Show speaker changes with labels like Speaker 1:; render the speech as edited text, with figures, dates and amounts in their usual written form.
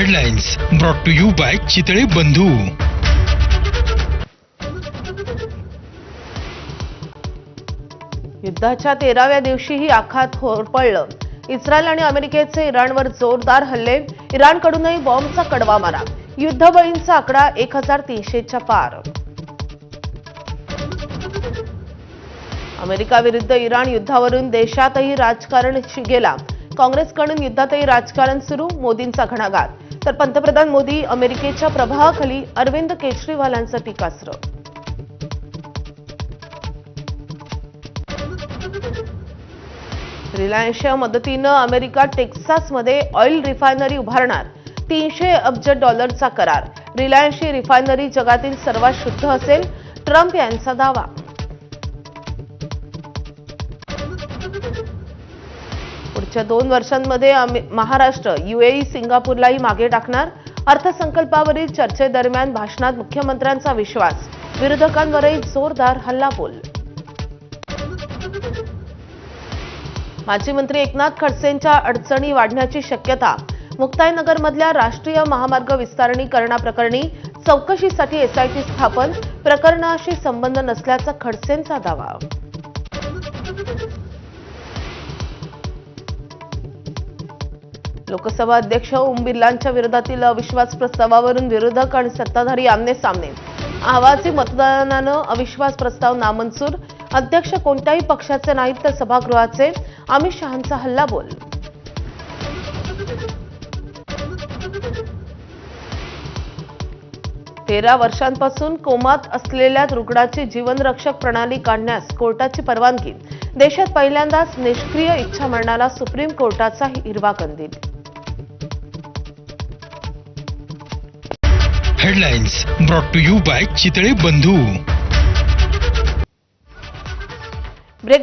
Speaker 1: Headlines brought to you by Chitale Bandhu.
Speaker 2: युद्धाच्या 13व्या दिवशीही आखात होरपळलं. इस्रायल आणि अमेरिकेचे इराणवर जोरदार हल्ले. इराणकडूनही बॉम्बचा कडवा मारा. युद्धबळींचा आकडा 1300च्या पार. अमेरिका विरुद्ध इराण युद्धावरून देशातही राजकारण शिगेला. काँग्रेसकडून युद्धातही राजकारण सुरू. मोदींचा घणाघात. तर पंतप्रधान मोदी अमेरिकेच्या प्रभावाखाली अरविंद केजरीवालांचं टीकास्त्र. रिलायन्सच्या मदतीनं अमेरिका टेक्सासमध्ये ऑइल रिफायनरी उभारणार. $300 अब्ज करार. रिलायन्सची रिफायनरी जगातील सर्वात शुद्ध असेल, ट्रम्प यांचा दावा. पुढच्या 2 वर्षांमध्ये महाराष्ट्र UAE सिंगापूरलाही मागे टाकणार. अर्थसंकल्पावरील चर्चेदरम्यान भाषणात मुख्यमंत्र्यांचा विश्वास. विरोधकांवरही जोरदार हल्लाबोल. माजी मंत्री एकनाथ खडसेंच्या अडचणी वाढण्याची शक्यता. मुक्ताईनगरमधल्या राष्ट्रीय महामार्ग विस्तारीकरणाप्रकरणी चौकशीसाठी SIT स्थापन. प्रकरणाशी संबंध नसल्याचा खडसेंचा दावा. लोकसभा अध्यक्ष ओम बिर्लांच्या विरोधातील अविश्वास प्रस्तावावरून विरोधक आणि सत्ताधारी आमने-सामने. आवाजी मतदानानं अविश्वास प्रस्ताव नामंजूर. अध्यक्ष कोणत्याही पक्षाचे नाहीत तर सभागृहाचे. अमित शहांचा हल्लाबोल. तेरा वर्षांपासून कोमात असलेल्या रुग्णाची जीवनरक्षक प्रणाली काढण्यास कोर्टाची परवानगी. देशात पहिल्यांदाच निष्क्रिय इच्छामरणाला सुप्रीम कोर्टाचा हिरवा कंदील.
Speaker 1: Headlines brought to you by Chitale बंधू.